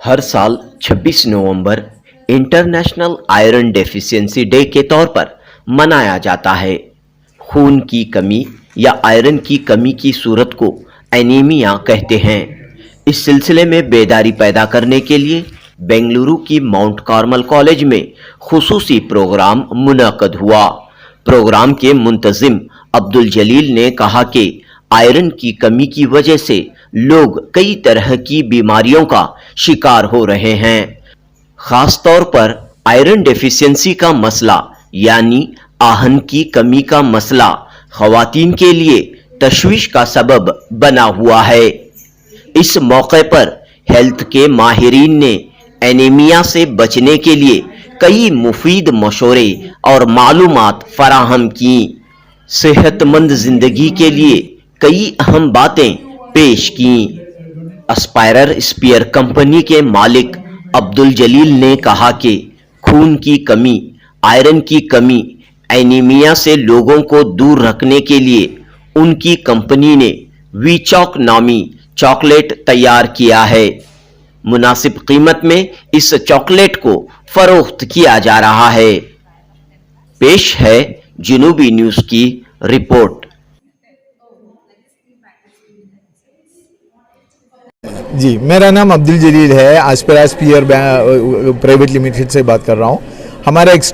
हर साल 26 नवंबर international iron deficiency day के तौर पर मनाया जाता है। खून की कमी या आयरन की कमी की सूरत को एनीमिया कहते हैं। इस सिलसिले में बेदारी पैदा करने के लिए बेंगलुरु की माउंट कार्मल कॉलेज में खुसूसी प्रोग्राम मुनक्कद हुआ। प्रोग्राम के मुंतजिम अब्दुल जलील ने कहा कि आयरन की कमी की वजह से लोग कई तरह की बीमारियों का शिकार हो रहे हैं। खास तौर पर आयरन डेफिशिएंसी का मसला यानी आहन की कमी का मसला खवातीन के लिए तशवीश का सबब बना हुआ है। इस मौके पर हेल्थ के माहिरीन ने एनीमिया से बचने के लिए कई मुफीद मशवरे और मालूमात फराहम की। सेहतमंद जिंदगी के लिए कई अहम बातें पेश की। एस्पायरर स्पीयर कंपनी के मालिक अब्दुल जलील ने कहा कि खून की कमी, आयरन की कमी, एनीमिया से लोगों को दूर रखने के लिए उनकी कंपनी ने वी चॉक नामी चॉकलेट तैयार किया है। मुनासिब कीमत में इस चॉकलेट को फरोख्त किया जा रहा है। पेश है जनूबी न्यूज की रिपोर्ट। जी, मेरा नाम अब्दुल जलील है। आस्पेरा स्पीयर प्राइवेट लिमिटेड से बात कर रहा हूँ। हमारा एक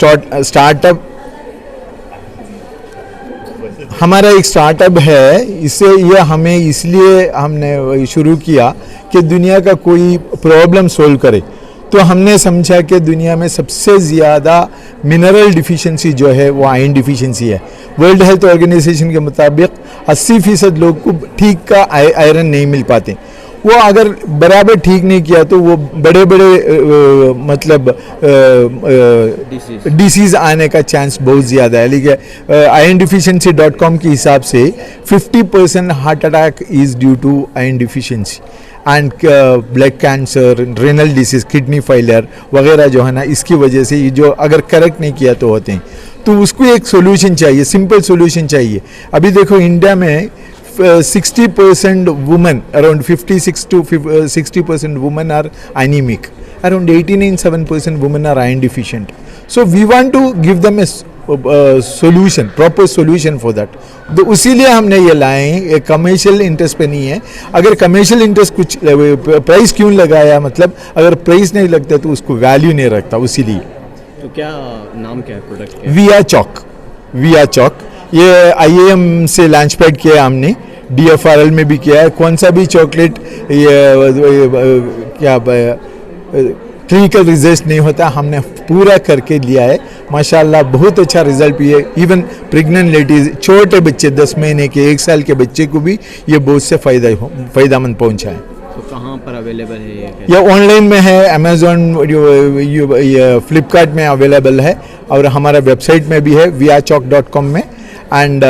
स्टार्टअप है। इससे ये हमें इसलिए हमने शुरू किया कि दुनिया का कोई प्रॉब्लम सोल्व करे। तो हमने समझा कि दुनिया में सबसे ज़्यादा मिनरल डिफिशिएंसी जो है वो आयरन डिफिशिएंसी है। वर्ल्ड हेल्थ ऑर्गेनाइजेशन के मुताबिक 80% लोग को ठीक का आयरन नहीं मिल पाते। वो अगर बराबर ठीक नहीं किया तो वो बड़े बड़े मतलब डिसीज़ आने का चांस बहुत ज़्यादा है। लेकिन irondeficiency.com के हिसाब से 50% heart attack is due to iron deficiency and blood cancer, renal disease, kidney failure वगैरह जो है ना, इसकी वजह से ये जो अगर करेक्ट नहीं किया तो होते हैं। तो उसको एक सोल्यूशन चाहिए, सिंपल सोल्यूशन चाहिए। अभी देखो इंडिया में 60% women, around 56 to 60% women are anemic. Around 89.7% women are iron deficient. So we want to give them a solution, proper solution for that. तो उसीलिए हमने ये लाए हैं। कमर्शियल इंटरेस्ट पे नहीं है। अगर कमर्शियल इंटरेस्ट कुछ प्राइस क्यों लगाया, मतलब अगर प्राइस नहीं लगता तो उसको वैल्यू नहीं रखता, उसीलिए। तो क्या नाम क्या है प्रोडक्ट का? विया चॉक। ये IAM से लॉन्च पैड किया हमने, DFRL में भी किया है। कौन सा भी चॉकलेट क्या क्लिनिकल रिजल्ट नहीं होता, हमने पूरा करके लिया है। माशाल्लाह बहुत अच्छा रिजल्ट भी है। इवन प्रेग्नेंट लेडीज, छोटे बच्चे 10 महीने के, 1 साल के बच्चे को भी ये बहुत से फ़ायदामंद पहुंचा है। तो कहाँ पर अवेलेबल है ये ऑनलाइन में है, अमेजोन, फ्लिपकार्ट में अवेलेबल है और हमारा वेबसाइट में भी है veachalk.com में। एंड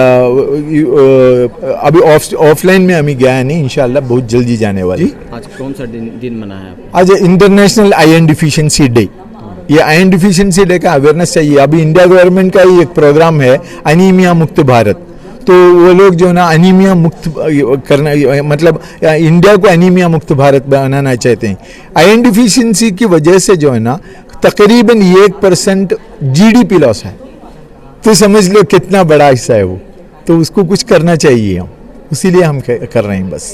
अभी ऑफलाइन में हमें गया नहीं, इंशाल्लाह बहुत जल्दी जाने वाली। आज कौन सा दिन मना है आपने? आज इंटरनेशनल आयरन डिफिशिएंसी डे। ये आयरन डिफिशिएंसी डे का अवेयरनेस चाहिए। अभी इंडिया गवर्नमेंट का ही एक प्रोग्राम है अनीमिया मुक्त भारत। तो वो लोग जो है ना अनीमिया मुक्त करना, मतलब इंडिया को अनीमिया मुक्त भारत बनाना चाहते हैं। आयरन डिफिशिएंसी की वजह से जो है ना तकरीबन 1% GDP लॉस है। तो समझ लो कितना बड़ा हिस्सा है वो। तो उसको कुछ करना चाहिए, हम इसीलिए हम कर रहे हैं बस।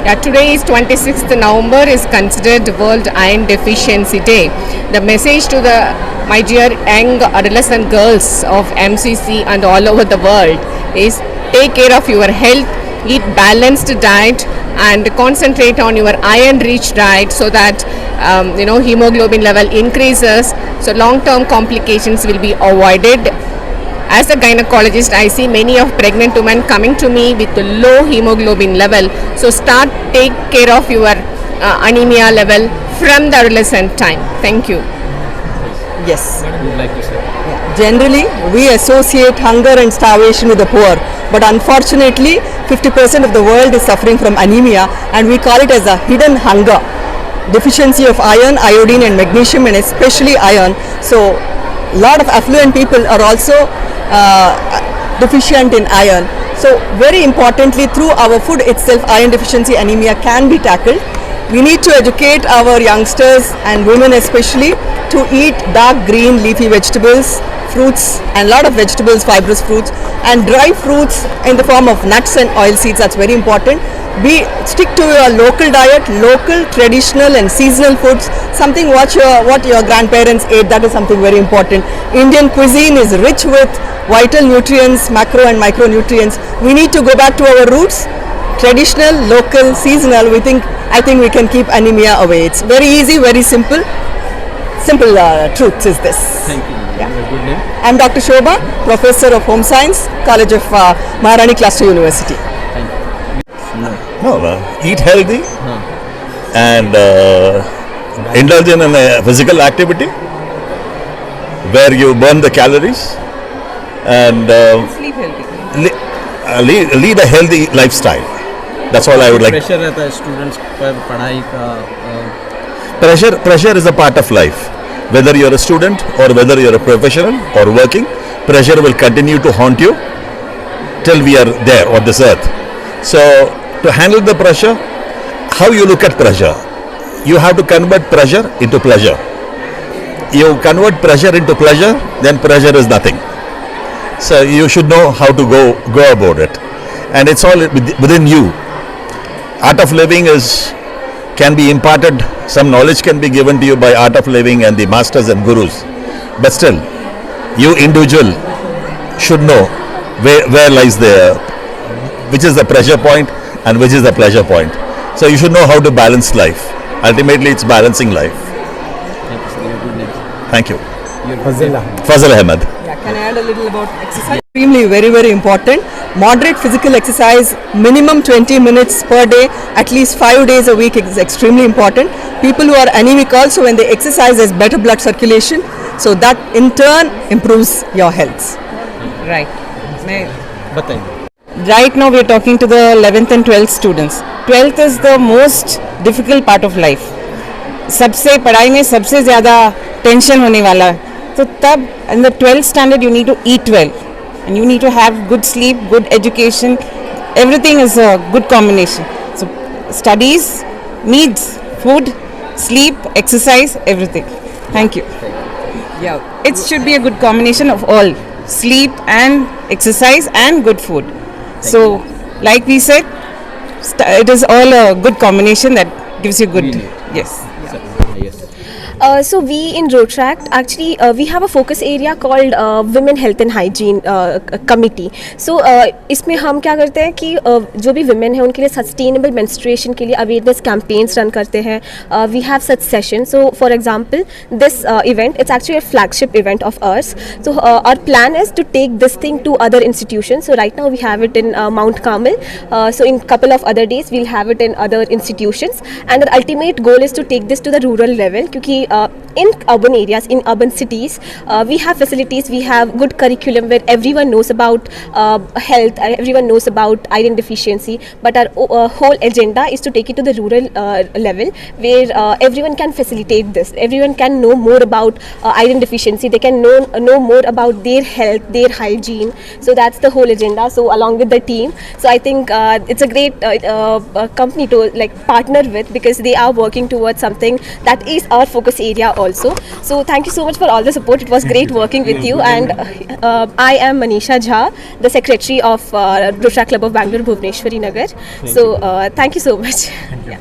Yeah, today is 26th November is considered World Iron Deficiency Day. The message to my dear young adolescent girls of MCC and all over the world is take care of your health, eat balanced diet and concentrate on your iron rich diet so that hemoglobin level increases, so long term complications will be avoided. As a gynecologist, I see many of pregnant women coming to me with low hemoglobin level. So start take care of your anemia level from the adolescent time. Thank you. Yes. What would you like to say? Generally, we associate hunger and starvation with the poor, but unfortunately, 50% of the world is suffering from anemia, and we call it as a hidden hunger. Deficiency of iron, iodine, and magnesium, and especially iron. So, a lot of affluent people are also deficient in iron. So very importantly, through our food itself, iron deficiency anemia can be tackled. We need to educate our youngsters and women especially to eat dark green leafy vegetables, fruits, and a lot of vegetables, fibrous fruits, and dry fruits in the form of nuts and oil seeds. That's very important. Stick to your local diet, local, traditional, and seasonal foods. Something what your grandparents ate. That is something very important. Indian cuisine is rich with vital nutrients, macro and micronutrients. We need to go back to our roots. Traditional, local, seasonal. I think we can keep anemia away. It's very easy, very simple. Simple truth is this. Thank you. Yeah. Your good name? I'm Dr. Shobha, Professor of Home Science, College of Maharani Cluster University. No, eat healthy and indulge in a physical activity where you burn the calories and Sleep healthy. lead a healthy lifestyle. That's all I would like. Pressure रहता है students पर पढ़ाई का Pressure is a part of life. Whether you're a student or whether you're a professional or working, pressure will continue to haunt you till we are there on this earth. So to handle the pressure, how you look at pressure, you have to convert pressure into pleasure. You convert pressure into pleasure, then pressure is nothing. So you should know how to go about it, and it's all within you. Art of living can be imparted. Some knowledge can be given to you by art of living and the masters and gurus, but still, you individual should know where lies which is the pressure point and which is the pleasure point. So you should know how to balance life. Ultimately, it's balancing life. Thank you, sir. Your good name? Thank you. Your Fazal Ahmed. Yeah, can I add a little about exercise? Extremely, very, very important. Moderate physical exercise, minimum 20 minutes per day, at least 5 days a week is extremely important. People who are anemic also, when they exercise, there's better blood circulation. So that in turn improves your health. Right. बताइए. Right now we are talking to the 11th and 12th students. 12th is the most difficult part of life. सबसे पढ़ाई में सबसे ज़्यादा tension होने वाला है. तो तब in the 12th standard you need to eat well and you need to have good sleep, good education. Everything is a good combination. So studies, needs, food, sleep, exercise, everything. Thank you. Yeah, it should be a good combination of all. Sleep and exercise and good food. So, like we said, it is all a good combination that gives you good. Yes. Yes. So we in Rotaract actually we have a focus area called Women Health and Hygiene Committee. So इसमें हम क्या करते हैं कि जो भी women हैं उनके लिए sustainable menstruation के लिए awareness campaigns run करते हैं. We have such sessions. So for example, this event, it's actually a flagship event of ours. So our plan is to take this thing to other institutions. So right now we have it in Mount Carmel. So in couple of other days we'll have it in other institutions. And the ultimate goal is to take this to the rural level. क्योंकि in urban areas, in urban cities, we have facilities, we have good curriculum where everyone knows about health, everyone knows about iron deficiency, but our whole agenda is to take it to the rural level where everyone can facilitate this, everyone can know more about iron deficiency, they can know more about their health, their hygiene. So that's the whole agenda. So along with the team, so I think it's a great company to like partner with, because they are working towards something that is our focus area also. So thank you so much for all the support. It was great working with you, and I am Manisha Jha, the secretary of Rotaract Club of Bengaluru, Bhubaneswari Nagar. So thank you so much. Yeah.